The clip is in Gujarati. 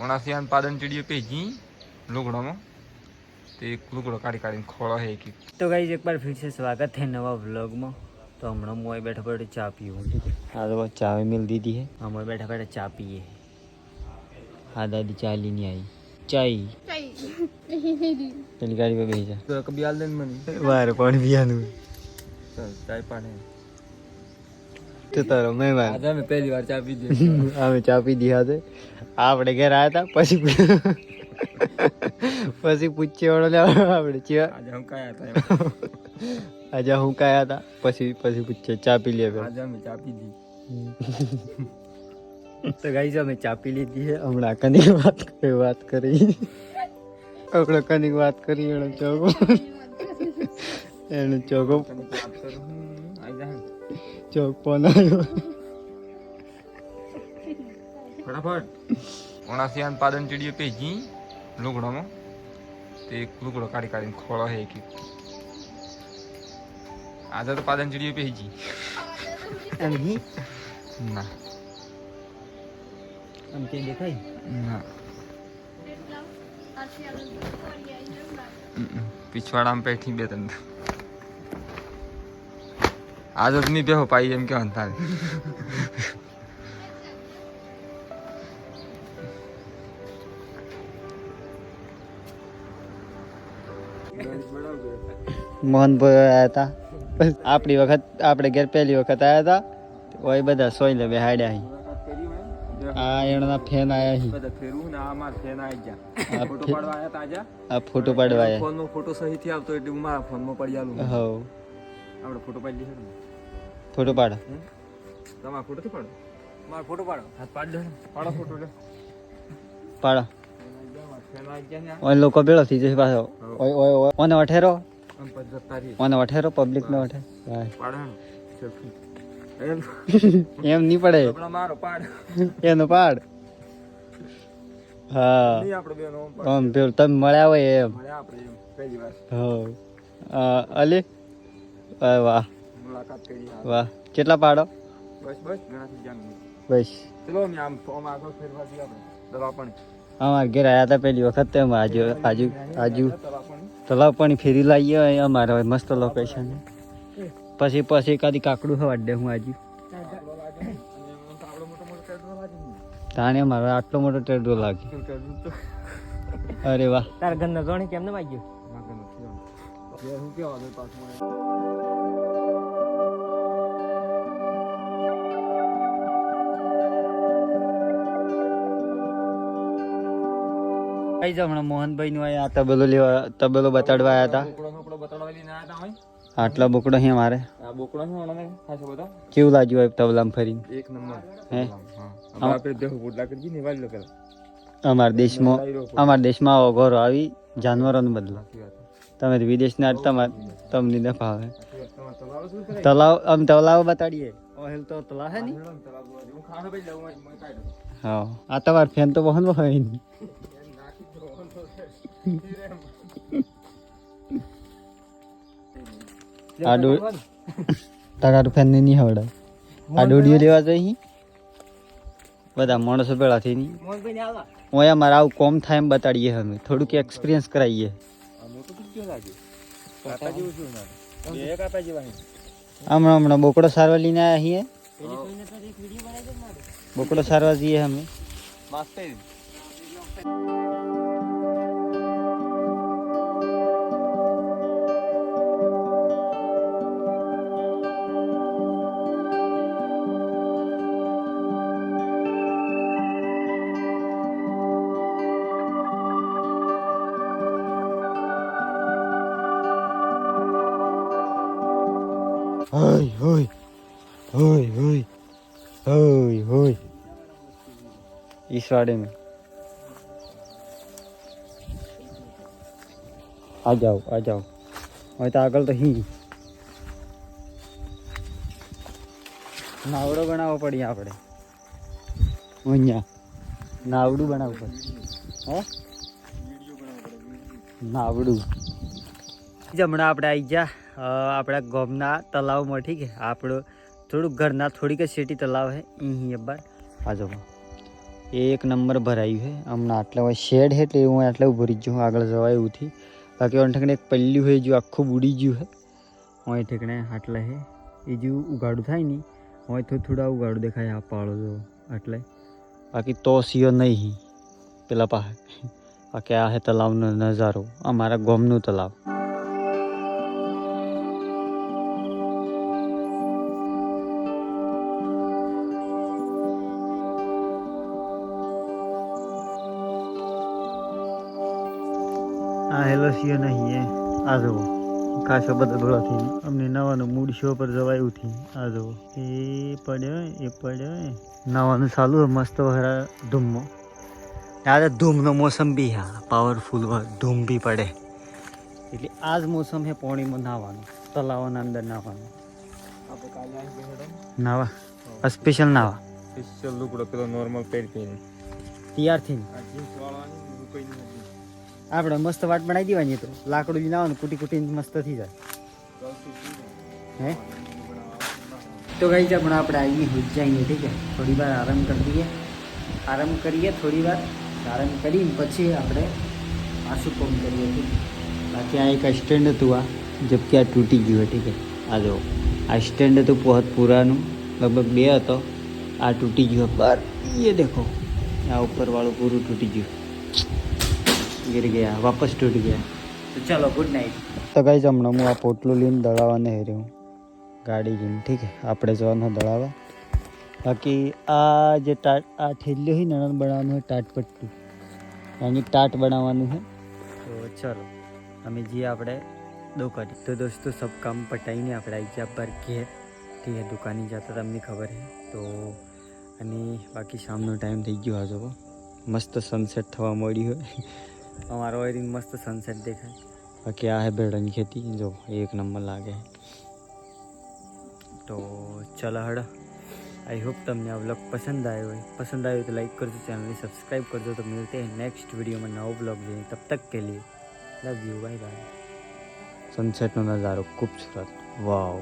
ઓણાસિયાન પાદન ચીડિયો પેજી લુગड़ों तो एक लुगड़ो काढ़ी खोड़ा है कि तो गाइस एक बार फिर से स्वागत है नवा व्लॉग में। तो हम मोए बैठा बैठे चा पीऊँ। हाँ तो चाय मिल दी थी है हम बैठा बैठे चा पिए। हाँ दादी चाय लेनी आई चाय चल गाड़ी पे भेजा तो कभी आल दिन मनी बार पानी पिया चल चाय पाने तो तारो मैं बार आज मैं पहली बार चाय पी दी हमें चा पी दिया थे आपने घर आया था पसी पसी पूछे वाला ले आपने चिया आज हम काया था आज हूँ काया था पसी पसी पूछे चा पी लिया आज हम चाय पी दी तो गाइस हमें चा पी ली थी है हमने कनी बात करी આપણે કની વાત કરી એનો ચોકો ચોક પણ આવ્યો फटाफट ઓણાસિયાન પાદન ચીડિયો પેજી લુગड़ों तो एक लुगड़ो काढ़ी खोड़ा है कि आज तो पादन चीडियो पेजी नहीं ना हम क्या देखाई ना पिछवाड़ा में बैठी बेतन आज नहीं बेहो पाई एम क्या अंतर मोहन भाई आया था આપણી વખત આપણે ઘેર પહેલી વખત આયા હતા ઓય બધા સોઈ લે હાડ્યા હી આ એના ફેન આયા હી બધા ફેરવું ને આ માર ફેન આવી જા ફોટો પાડવા આયા તાજા આ ફોટો પાડવા આયા ફોન નો ફોટો સહી થી આવતો એટલે હું મારા ફોન માં પડી આલું હો આપણે ફોટો પાડી લીધો ફોટો પાડ તમારો ફોટો થી પાડો મારો ફોટો પાડો હાથ પાડ દે પાડો ફોટો લે પાડો ફેન આવી જા ને ઓય લોકો બેળો થઈ જશે પાછો ઓય ઓય ઓય ઓને અઠેરો આમ પદ્ધતારી ઓને અઠેરો પબ્લિક નો અઠે પાડો સેલ્ફી એમ નહીં પડે આપણો મારો પાડ એનો પાડ હા નહીં આપણે બેનો આમ પેલું તમે મળ્યા હોય એમ મળ્યા આપણે એમ પહેલી વાર હો અલે વાહ મુલાકાત કરી વાહ કેટલા પાડો બસ બસ ઘણાથી જાણ બસ ચલો મે આમ આગળ ફેરવા દી આપણે દવા પાણી અમાર ઘેર આયા હતા પેલી વખત તેમ આજુ તલાવ પાણી ફેરી લાવીએ અમારે મસ્ત લોકેશન પછી એકાદી કાકડું હવાડ દે હું આજુ તાણે મારો આટલો મોટો ટેડો લાગે અરે વાહ તાર ઘર ના જોણી કેમ ન વાગ્યો હું કેવા દે પાછું કઈ હમણાં મોહનભાઈ નું આ તબેલો બતાડવા આવ્યા હતા આટલા બોકડો અહીં મારે આ બોકડો છે ઓણે ખાસો બધો કેવું લાગ્યું હોય તબલામાં ફરીને એક નંબર હે હા આપણે દેખો બોડલા કરી ને વાળ લો અમારા દેશમાં આવો ઘોરો આવી જાનવરોને બદલો તમે વિદેશના તમને ન ફાવે તલાવ બતાડીએ ઓહેલ તો તલાવ હે ને હા આ તમાર ફેન તો બહન હોય નહીં તારું ફેન નહીં આવડે આ ડોડીઓ લેવા જઈ બધા માણસો ભેળા થઈ નહીં ઓયા મારે આવું કોમ થાય એમ બતાડીએ અમે થોડુંક એક્સપિરિયન્સ કરાવીએ હમણાં બોકડો સારવા લઈને આવ્યા છીએ બોકડો સારવા જઈએ અમે Hoi, hoi, hoi, hoi, hoi, hoi. इस वाड़े में आ जाओ और तो आगल तो ही नावड़ो बनावो पड़ी आपड़े नावड़ू बनावू पड़े है नावड़ू जमना આપણે આવી ગયા આપણા ગામના તલાવમાં ઠીક છે આપણું થોડુંક ઘરના થોડીક સિટી તલાવ છે અહીં બાર આ જો એક નંબર ભરાયું છે હમણાં. આટલા હોય શેડ છે એટલે હું આટલા ઉભો રહી ગયો આગળ જવાય એવુંથી. બાકી ઓન ઠેકણે એક પલ્લ્યું હોય જો આખું બુડી ગયું છે. હું ઠેકણે આટલા છે એ જો ઉગાડું થાય ને હોય તો થોડા ઉગાડું દેખાય આ પાળો જો એટલે. બાકી તો સીઓ નહીં પેલા પાસે. બાકી આ છે તલાવનો નજારો, અમારા ગામનું તલાવ. આ હેલો સીઓ નહીં એ આ જુઓ ખાસો બધા ભેળા થઈને અમને નવાનું મૂડ શો પર જવાયું થી. આ જુઓ એ પડ્યો નવાનું ચાલુ મસ્ત વહેરા ધૂમમાં. આજે ધૂમનો મોસમ બી હા પાવરફુલ ધૂમ બી પડે એટલે આ જ મોસમ છે પાણીમાં નાહવાનું, તલાવના અંદર નાહવાનું. નાવા સ્પેશિયલ નાવા સ્પેશિયલ લુગડો પેલો નોર્મલ પહેરી તૈયાર થઈને આપણે મસ્ત વાટ બનાવી દેવાની. તો લાકડું લાવવાનું કુટી કુટીને મસ્ત થઈ જાય. હે તો ગઈ છે પણ આપણે આવી હોઈ જઈએ. ઠીક છે, થોડી વાર આરામ કરી દઈએ. આરામ કરીએ થોડી વાર. આરામ કરીને પછી આપણે પાછું કામ કરીએ. ઠીક છે. બાકી આ એક સ્ટેન્ડ હતું આ જબકે આ તૂટી ગયું. ઠીક છે, આ જો આ સ્ટેન્ડ હતું બહુ પુરાનું, લગભગ 2 હતો. આ તૂટી ગયું પર એ દેખો આ ઉપરવાળું પૂરું તૂટી ગયું, गिर गया, वापस टूट गया. तो चलो गुड नाइट. तो गाइस હમણાં હું આ પોટલું લઈને દળાવવાને હેર્યો હું ગાડી લઈને. ઠીક છે, આપણે જવાનું દળાવવા. બાકી આ જે ટાટ આ ઠેલ્યો હોય નણંદ બનાવવાનું હોય ટાટપટ્ટું યાની ટાટ બનાવવાનું है. તો ચલો અમે જઈએ આપણે દુકાને. તો દોસ્તો સબ કામ પટાઈને આપણે આવી ગયા પર ઘેર. ઠીક છે, દુકાને જતા તમને ખબર છે. તો અને બાકી શામનો ટાઈમ થઈ ગયો. આ જો મસ્ત સનસેટ થવા મળ્યું હોય. અમારો એરિંગ મસ્ત સનસેટ દેખાય. બાકી આ હે ભેડાની ખેતી જો એક નંબર લાગે. તો ચલો હડ आई होप તમને આ વ્લોગ પસંદ આવ્યો હોય. પસंद आए तो लाइक करजो, चैनल ने सब्सक्राइब कर दो. तो मिलते हैं नेक्स्ट वीडियो में नवा ब्लॉग में. तब तक के लिए love you, bye bye. Sunset નો નજારો खूबसूरत, वाव.